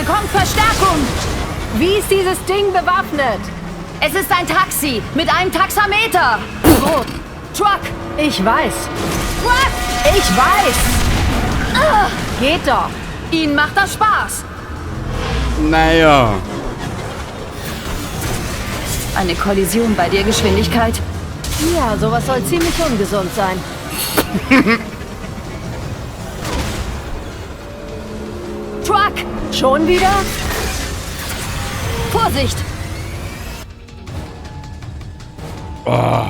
bekommt Verstärkung! Wie ist dieses Ding bewaffnet? Es ist ein Taxi mit einem Taxameter! Wo? Truck! Ich weiß. Truck! Ich weiß! Geht doch! Ihnen macht das Spaß! Naja. Eine Kollision bei der Geschwindigkeit? Ja, sowas soll ziemlich ungesund sein. Truck! Schon wieder? Vorsicht! Oh.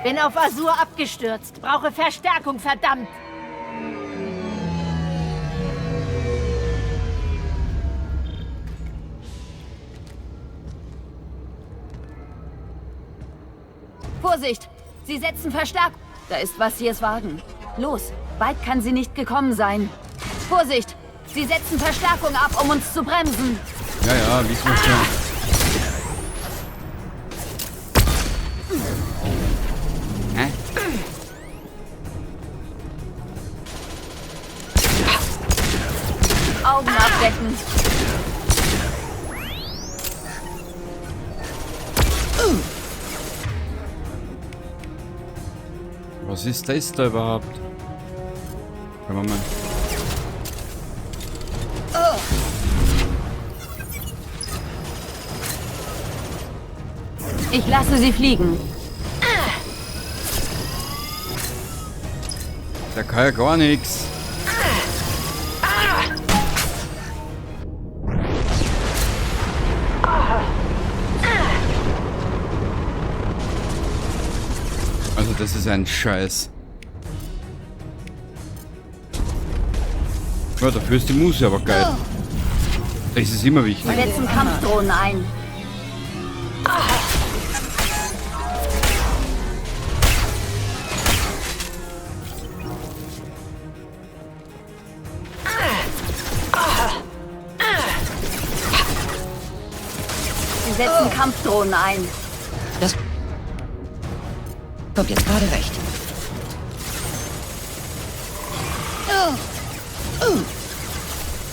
Bin auf Azur abgestürzt. Brauche Verstärkung, verdammt! Vorsicht! Sie setzen Verstärkung. Da ist was sie es wagen. Los, weit kann sie nicht gekommen sein. Vorsicht! Sie setzen Verstärkung ab, um uns zu bremsen. Ja, ja, wissen wir schon. Augen abdecken. Was ist das da überhaupt? Können wir mal. Ich lasse sie fliegen. Der kann ja gar nichts. Also das ist ein Scheiß. Ja, dafür ist die Muse aber geil. Das ist immer wichtig. Wir setzen Kampfdrohnen ein. Wir setzen Kampfdrohnen ein. Das kommt jetzt gerade recht.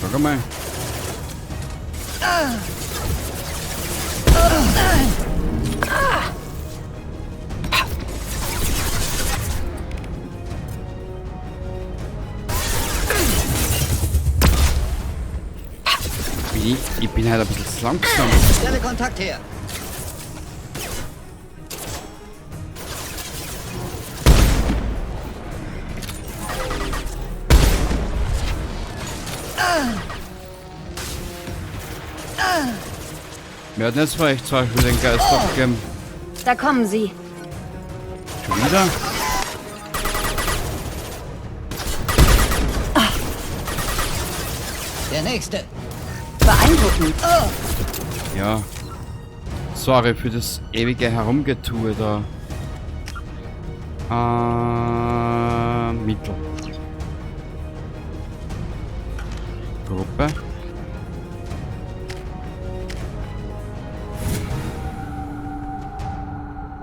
Sag mal. Ich bin halt ein bisschen langsam. Stelle Kontakt her. Wir hatten jetzt vielleicht zum Beispiel den Geist abgegeben. Da kommen sie. Schon wieder? Der nächste. Beeindruckend. Ja. Sorry für das ewige Herumgetue da. Mittel. Gruppe.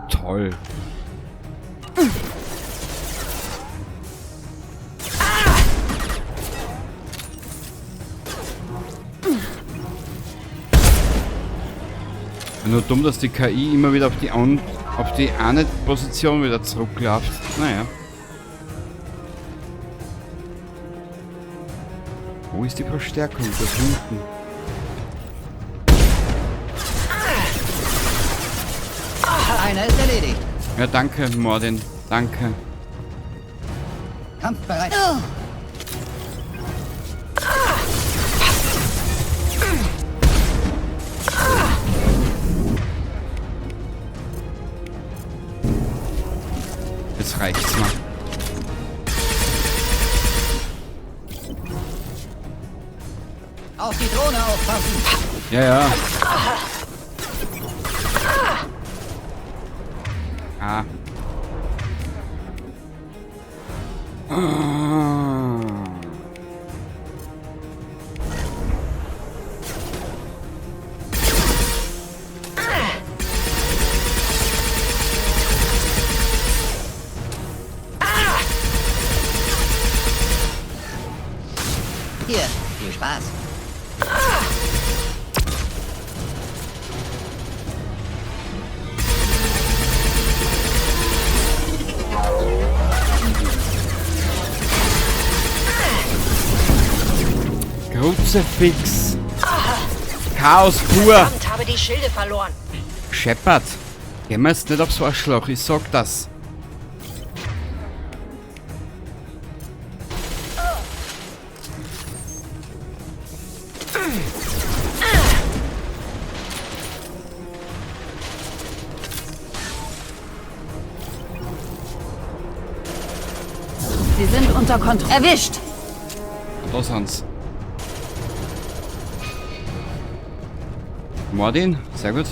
Toll. Nur dumm, dass die KI immer wieder auf die eine Position wieder zurückläuft. Naja. Wo ist die Verstärkung? Da hinten. Einer ist erledigt. Ja, danke, Mordin. Danke. Kampfbereit. Jetzt reicht's mal. Auf die Drohne aufpassen. Ja, ja. Ah. Hier, viel Spaß. Kruzifix. Chaos pur. Verdammt, habe die Schilde verloren. Shepard. Gehen wir jetzt nicht aufs Arschloch, ich sag das. Sie sind unter Kontrolle. Erwischt! Da sind's. Mordin, sehr gut.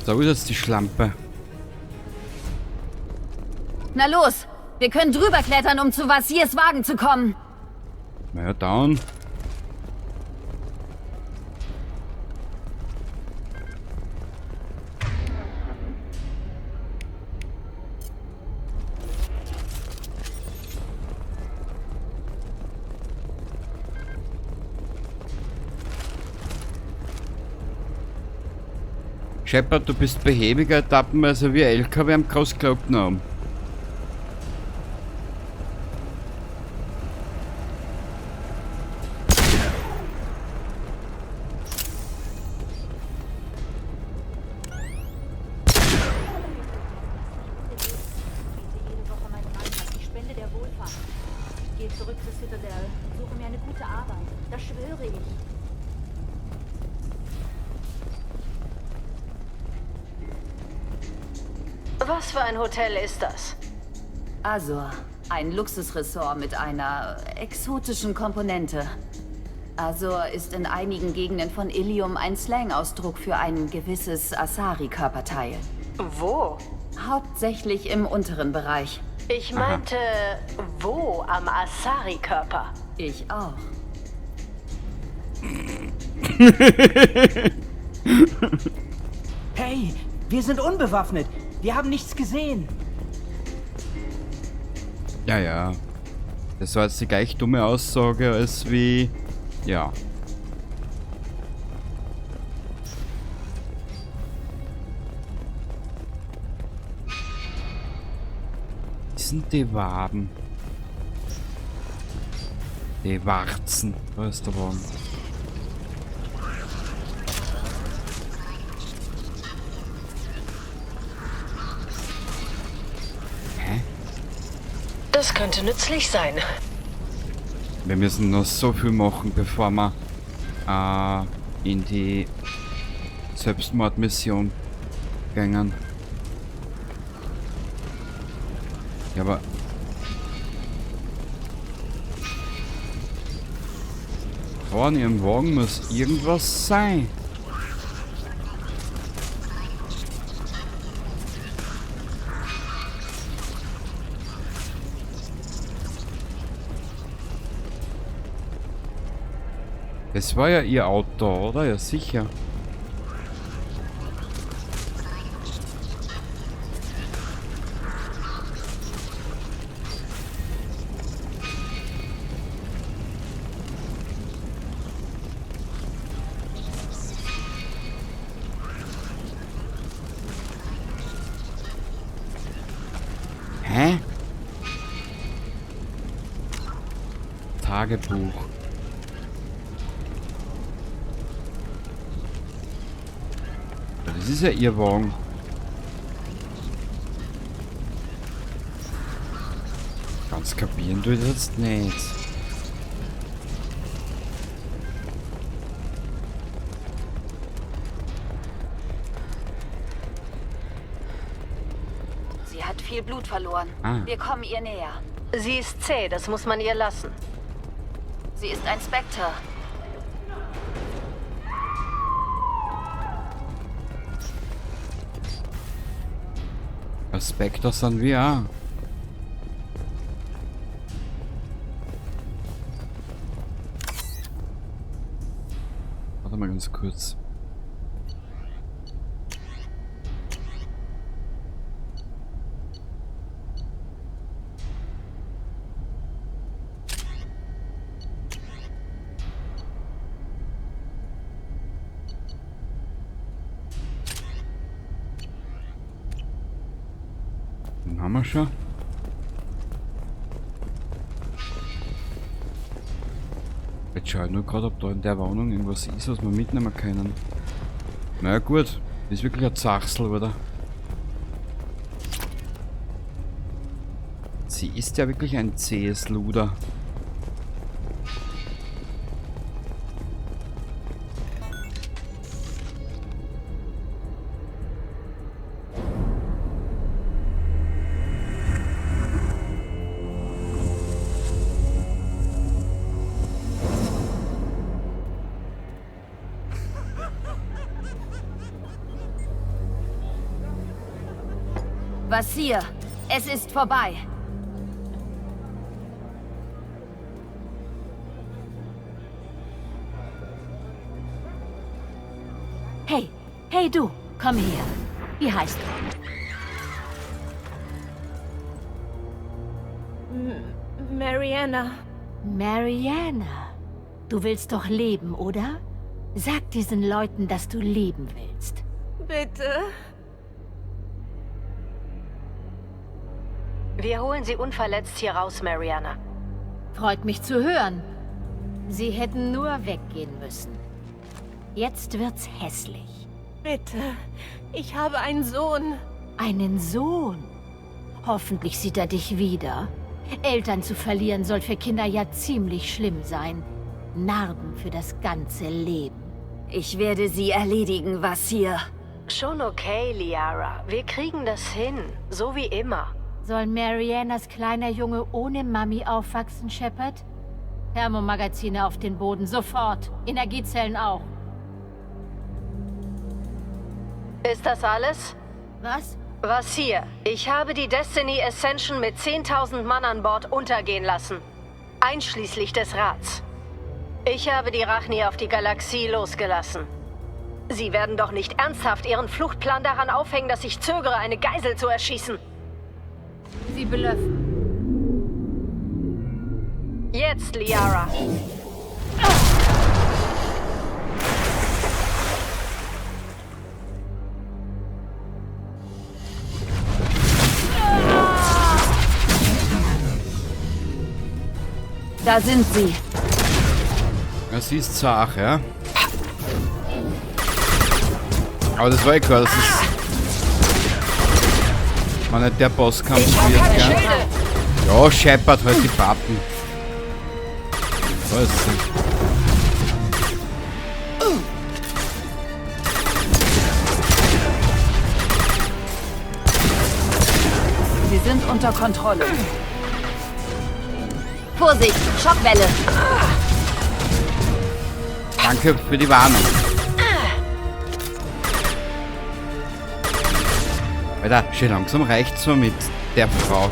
Da ist jetzt die Schlampe. Na los! Wir können drüber klettern, um zu Vasirs Wagen zu kommen. Na ja, down. Shepard, du bist behäbiger etappenweise wie LKW am Großglaubten haben. Ich spende der Wohlfahrt. Ich gehe zurück zur Citadel, suche mir eine gute Arbeit. Das schwöre ich. Was für ein Hotel ist das? Azur. Ein Luxusressort mit einer exotischen Komponente. Azur ist in einigen Gegenden von Ilium ein Slang-Ausdruck für ein gewisses Asari-Körperteil. Wo? Hauptsächlich im unteren Bereich. Ich meinte, wo am Asari-Körper? Ich auch. Hey, wir sind unbewaffnet. Wir haben nichts gesehen. Ja, ja. Das war jetzt die gleich dumme Aussage als wie... Ja. Was sind die Waben? Die Warzen. Da ist der Wagen. Das könnte nützlich sein. Wir müssen noch so viel machen, bevor wir in die Selbstmordmission gehen. Ja, aber... Da in ihrem Wagen muss irgendwas sein. Das war ja ihr Auto, oder? Ja, sicher. Hä? Das ist ja ihr Wagen. Ganz kapieren tue ich das jetzt nicht. Sie hat viel Blut verloren. Ah. Wir kommen ihr näher. Sie ist zäh, das muss man ihr lassen. Sie ist ein Spectre. Spectre sind wir auch. Warte mal ganz kurz. Den haben wir schon. Jetzt schau ich nur gerade, ob da in der Wohnung irgendwas ist, was wir mitnehmen können. Na ja, gut, das ist wirklich ein Zachsel, oder? Sie ist ja wirklich ein zähes Luder. Vasir, es ist vorbei. Hey, hey du, komm her. Wie heißt du? Mariana. Mariana. Du willst doch leben, oder? Sag diesen Leuten, dass du leben willst. Bitte. Wir holen sie unverletzt hier raus, Mariana. Freut mich zu hören. Sie hätten nur weggehen müssen. Jetzt wird's hässlich. Bitte. Ich habe einen Sohn. Einen Sohn. Hoffentlich sieht er dich wieder. Eltern zu verlieren soll für Kinder ja ziemlich schlimm sein. Narben für das ganze Leben. Ich werde sie erledigen, Vasir. Schon okay, Liara. Wir kriegen das hin. So wie immer. Soll Marianas kleiner Junge ohne Mami aufwachsen, Shepard? Thermomagazine auf den Boden, sofort. Energiezellen auch. Ist das alles? Was? Vasir, ich habe die Destiny Ascension mit 10.000 Mann an Bord untergehen lassen. Einschließlich des Rats. Ich habe die Rachni auf die Galaxie losgelassen. Sie werden doch nicht ernsthaft Ihren Fluchtplan daran aufhängen, dass ich zögere, eine Geisel zu erschießen. Sie blöffen. Jetzt, Liara. Da sind sie. Ja, sie ist zart, ja. Aber das war eh klar, das ist... War nicht der Bosskampf wird, gell? Ja, Shepard halt die Pappen. So ist es nicht. Sie sind unter Kontrolle. Vorsicht, Schockwelle. Danke für die Warnung. Alter, schon langsam reicht's mir mit der Frau.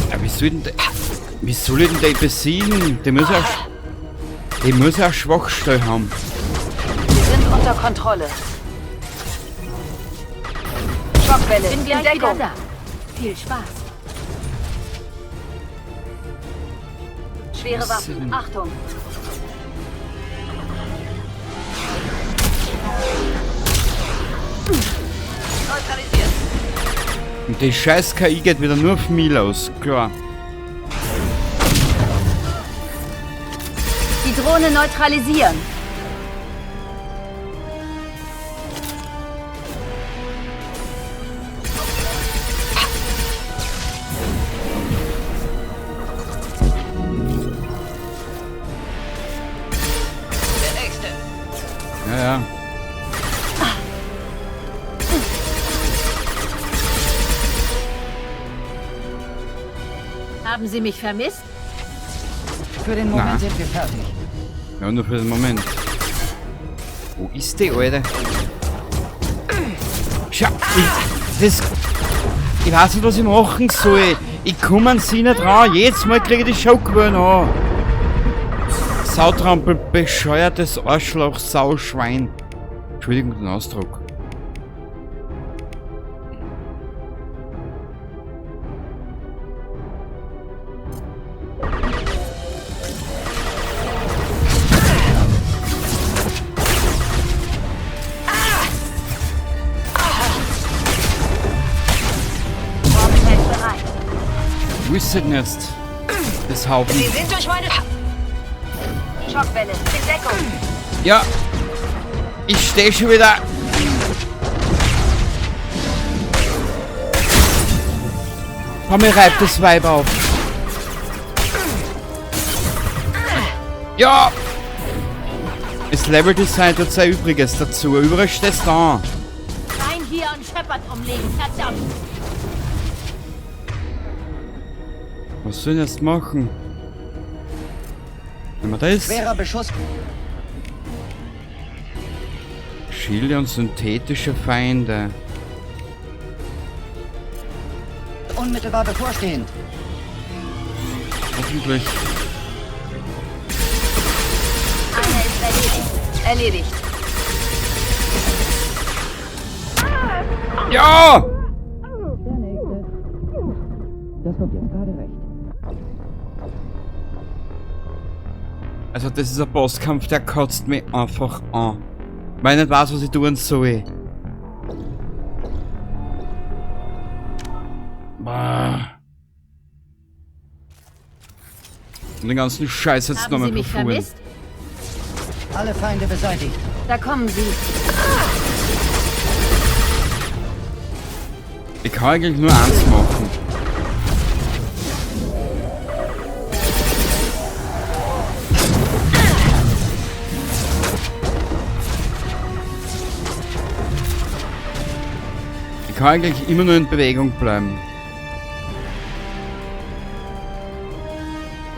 Ja, wie soll ich denn den besiegen? Der muss ja eine Schwachstelle haben. Sie sind unter Kontrolle. Schockwelle, Bin gleich in Deckung. wieder Da. Viel Spaß. Schwere Was denn? Waffen, Achtung. Neutralisiert. Und die scheiß KI geht wieder nur auf mich los, klar. Die Drohne neutralisieren. Der nächste. Ja, ja. Haben Sie mich vermisst? Für den Moment Na. sind wir fertig. Ja, nur für den Moment. Wo ist die, Alter? Schau, ich weiß nicht, was ich machen soll. Ich komme an sie nicht ran. Jedes Mal kriege ich die Schockwellen an. Sautrampel, bescheuertes Arschloch, Sauschwein. Entschuldigung den Ausdruck. Wo ist denn jetzt? Das Haufen. Sie sind durch meine... Schockwelle. In Deckung. Ja. Ich stehe schon wieder. Komm, mir reibt das Weib auf. Ja. Das Leveldesign tut sein Übriges dazu. Überall steht es da. Rein hier und Shepard umlegen, verdammt! Was soll ich jetzt machen? Wenn man das? Schwerer Beschuss. Schilde und synthetische Feinde. Unmittelbar bevorstehend. Hoffentlich. Einer ist erledigt. Erledigt. Ja! Das kommt jetzt gerade recht. Also das ist ein Bosskampf, der kotzt mich einfach an. Weil ich nicht weiß, was ich tun soll. Bah. Und den ganzen Scheiß jetzt Haben nochmal Sie mich verfuhren. vermisst? Alle Feinde beseitigt. Da kommen Sie. Ich kann eigentlich nur eins machen. Ich kann eigentlich immer nur in Bewegung bleiben.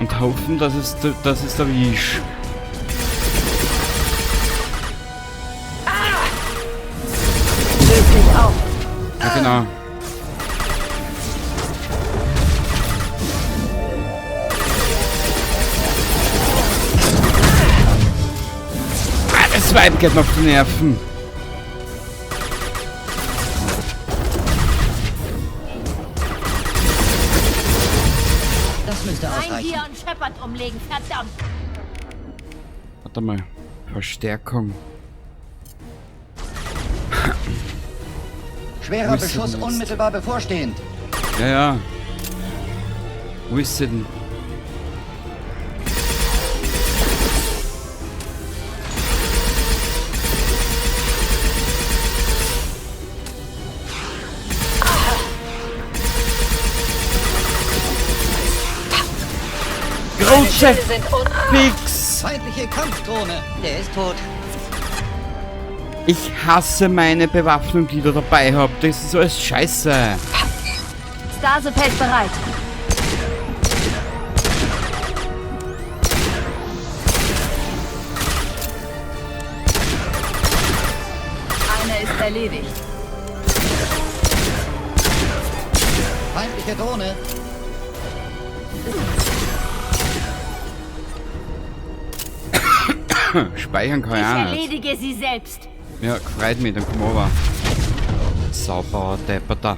Und hoffen, dass es erwischt. Löst mich auf. Ja, genau. Ah, das Weib geht mir auf die Nerven. Das müsste Rein ausreichen. hier und Shepard umlegen, verdammt! Warte mal. Verstärkung. Schwerer Wo ist sie Beschuss denn jetzt? unmittelbar bevorstehend. Ja, ja. Wo ist sie denn? Große Schilde sind unten. Fix! Feindliche Kampfdrohne. Der ist tot. Ich hasse meine Bewaffnung, die ich da dabei habe. Das ist alles scheiße. Stasefeld bereit. Einer ist erledigt. Feindliche Drohne. Speichern kann ich Ich auch nicht. erledige sie selbst. Ja, freut mich, dann komm over. Sauber, Depperter.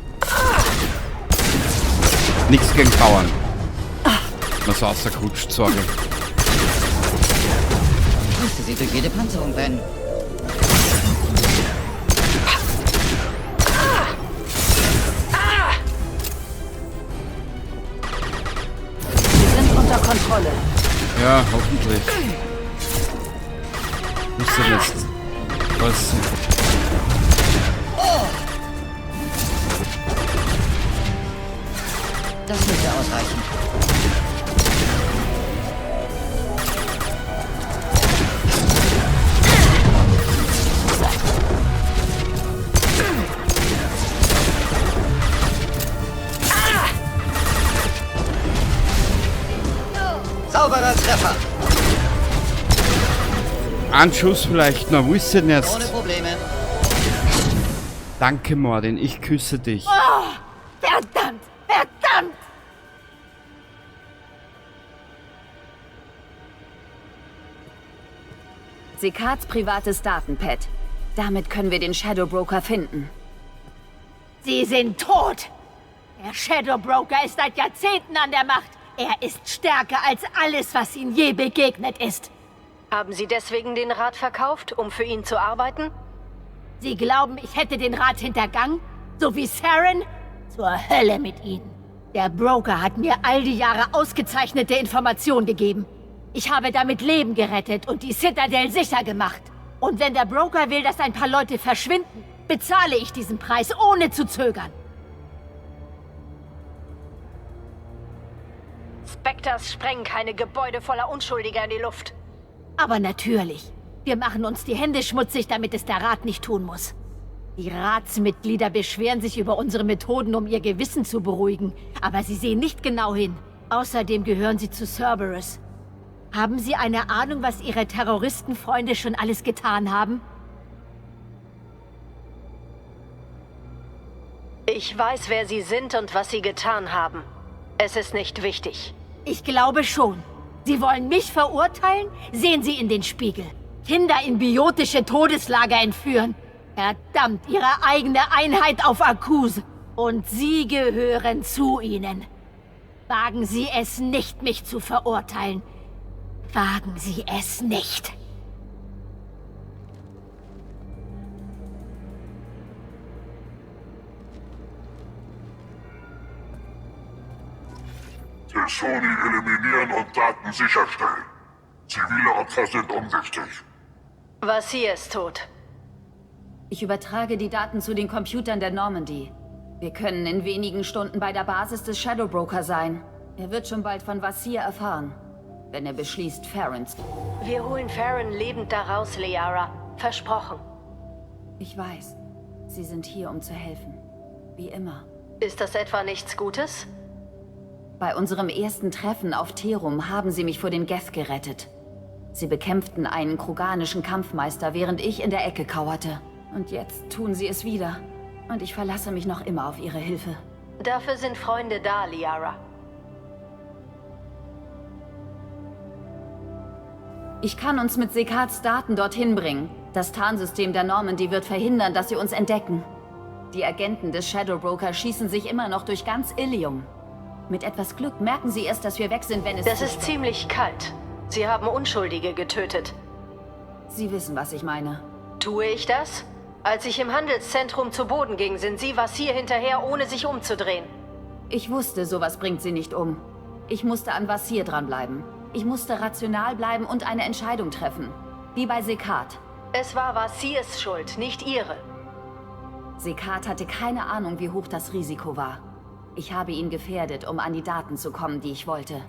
Nichts gegen Bauern. Was außer Kutsch, Sorge. Musste sie durch jede Panzerung rennen. Ja, hoffentlich. Ist denn jetzt? Was? Das müsste ausreichen. Sauberer Treffer. Ein Schuss vielleicht noch, wo ist denn Ohne jetzt? Probleme. Danke, Mordin, ich küsse dich. Verdammt! Verdammt! Sekats privates Datenpad. Damit können wir den Shadow Broker finden. Sie sind tot! Der Shadow Broker ist seit Jahrzehnten an der Macht. Er ist stärker als alles, was ihm je begegnet ist. Haben Sie deswegen den Rat verkauft, um für ihn zu arbeiten? Sie glauben, ich hätte den Rat hintergangen? So wie Saren? Zur Hölle mit Ihnen. Der Broker hat mir all die Jahre ausgezeichnete Informationen gegeben. Ich habe damit Leben gerettet und die Citadel sicher gemacht. Und wenn der Broker will, dass ein paar Leute verschwinden, bezahle ich diesen Preis, ohne zu zögern. Spectres sprengen keine Gebäude voller Unschuldiger in die Luft. Aber natürlich. Wir machen uns die Hände schmutzig, damit es der Rat nicht tun muss. Die Ratsmitglieder beschweren sich über unsere Methoden, um ihr Gewissen zu beruhigen. Aber sie sehen nicht genau hin. Außerdem gehören sie zu Cerberus. Haben Sie eine Ahnung, was Ihre Terroristenfreunde schon alles getan haben? Ich weiß, wer Sie sind und was Sie getan haben. Es ist nicht wichtig. Ich glaube schon. Sie wollen mich verurteilen? Sehen Sie in den Spiegel. Kinder in biotische Todeslager entführen. Verdammt, Ihre eigene Einheit auf Akkus. Und Sie gehören zu ihnen. Wagen Sie es nicht, mich zu verurteilen. Wagen Sie es nicht. Sony eliminieren und Daten sicherstellen. Zivile Opfer sind unwichtig. Vasir ist tot. Ich übertrage die Daten zu den Computern der Normandy. Wir können in wenigen Stunden bei der Basis des Shadow Broker sein. Er wird schon bald von Vasir erfahren, wenn er beschließt, Farron. Wir holen Farron lebend da raus, Liara. Versprochen. Ich weiß. Sie sind hier, um zu helfen. Wie immer. Ist das etwa nichts Gutes? Bei unserem ersten Treffen auf Terum haben sie mich vor den Geth gerettet. Sie bekämpften einen kroganischen Kampfmeister, während ich in der Ecke kauerte. Und jetzt tun sie es wieder. Und ich verlasse mich noch immer auf ihre Hilfe. Dafür sind Freunde da, Liara. Ich kann uns mit Sekats Daten dorthin bringen. Das Tarnsystem der Normandy wird verhindern, dass sie uns entdecken. Die Agenten des Shadow Broker schießen sich immer noch durch ganz Ilium. Mit etwas Glück merken sie erst, dass wir weg sind, wenn es... Das ist ziemlich kalt. Sie haben Unschuldige getötet. Sie wissen, was ich meine. Tue ich das? Als ich im Handelszentrum zu Boden ging, sind Sie Vasir hinterher, ohne sich umzudrehen. Ich wusste, sowas bringt sie nicht um. Ich musste an Vasir dranbleiben. Ich musste rational bleiben und eine Entscheidung treffen. Wie bei Sekat. Es war Vasirs Schuld, nicht Ihre. Sekat hatte keine Ahnung, wie hoch das Risiko war. Ich habe ihn gefährdet, um an die Daten zu kommen, die ich wollte.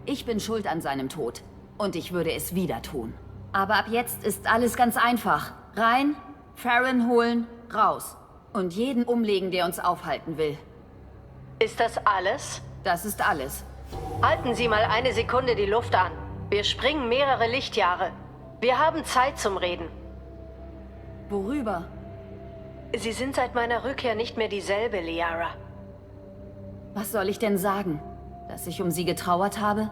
Ich bin schuld an seinem Tod. Und ich würde es wieder tun. Aber ab jetzt ist alles ganz einfach. Rein, Farron holen, raus. Und jeden umlegen, der uns aufhalten will. Ist das alles? Das ist alles. Halten Sie mal eine Sekunde die Luft an. Wir springen mehrere Lichtjahre. Wir haben Zeit zum Reden. Worüber? Sie sind seit meiner Rückkehr nicht mehr dieselbe, Liara. Was soll ich denn sagen? Dass ich um sie getrauert habe?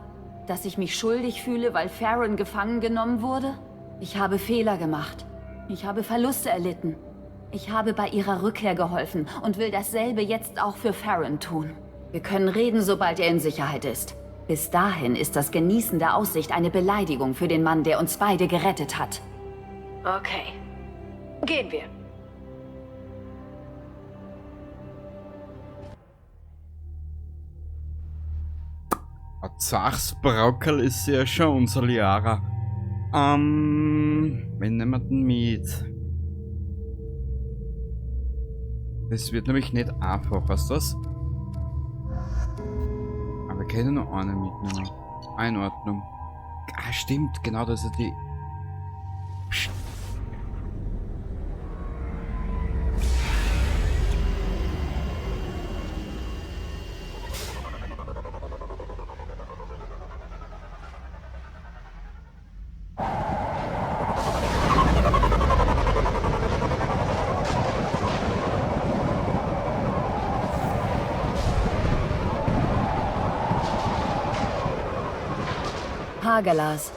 Dass ich mich schuldig fühle, weil Farron gefangen genommen wurde? Ich habe Fehler gemacht. Ich habe Verluste erlitten. Ich habe bei ihrer Rückkehr geholfen und will dasselbe jetzt auch für Farron tun. Wir können reden, sobald er in Sicherheit ist. Bis dahin ist das Genießen der Aussicht eine Beleidigung für den Mann, der uns beide gerettet hat. Okay. Gehen wir. Ein Zachsbraukerl ist ja schon unser Liara. Wen nehmen wir denn mit? Das wird nämlich nicht einfach, weißt du das? Aber wir können nur einen mitnehmen. Einordnung. Ah, stimmt, genau, das ist die... Psst. Hagelas.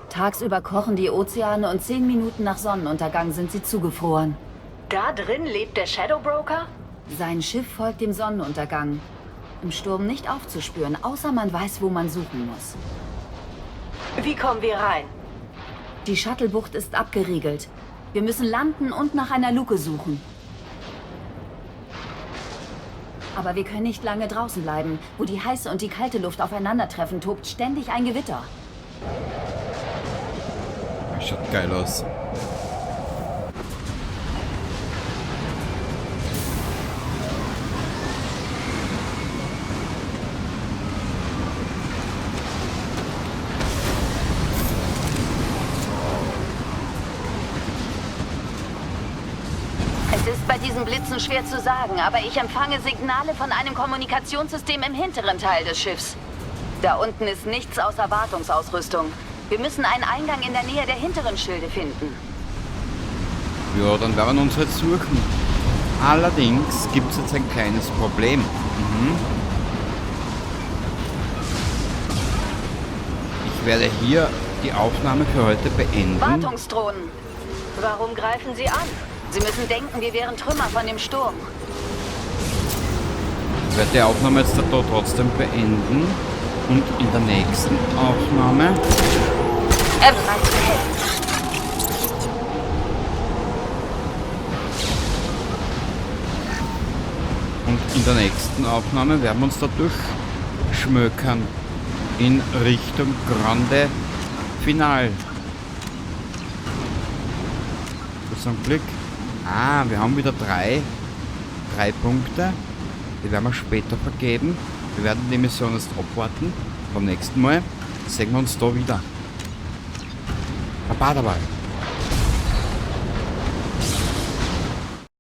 Tagsüber kochen die Ozeane und 10 Minuten nach Sonnenuntergang sind sie zugefroren. Da drin lebt der Shadow Broker? Sein Schiff folgt dem Sonnenuntergang. Im Sturm nicht aufzuspüren, außer man weiß, wo man suchen muss. Wie kommen wir rein? Die Shuttlebucht ist abgeriegelt. Wir müssen landen und nach einer Luke suchen. Aber wir können nicht lange draußen bleiben. Wo die heiße und die kalte Luft aufeinandertreffen, tobt ständig ein Gewitter. Das schaut geil aus. Es ist bei diesen Blitzen schwer zu sagen, aber ich empfange Signale von einem Kommunikationssystem im hinteren Teil des Schiffs. Da unten ist nichts außer Wartungsausrüstung. Wir müssen einen Eingang in der Nähe der hinteren Schilde finden. Ja, dann werden wir uns halt suchen. Allerdings gibt es jetzt ein kleines Problem. Ich werde hier die Aufnahme für heute beenden. Wartungsdrohnen. Warum greifen Sie an? Sie müssen denken, wir wären Trümmer von dem Sturm. Ich werde die Aufnahme jetzt da trotzdem beenden. Und in der nächsten Aufnahme... Bereit zu helfen. Und in der nächsten Aufnahme werden wir uns da durchschmökern. In Richtung Grande Final. Zum Glück. Ah, wir haben wieder drei Punkte. Die werden wir später vergeben. Wir werden die Mission jetzt abwarten. Beim nächsten Mal sehen wir uns da wieder. Baba dabei.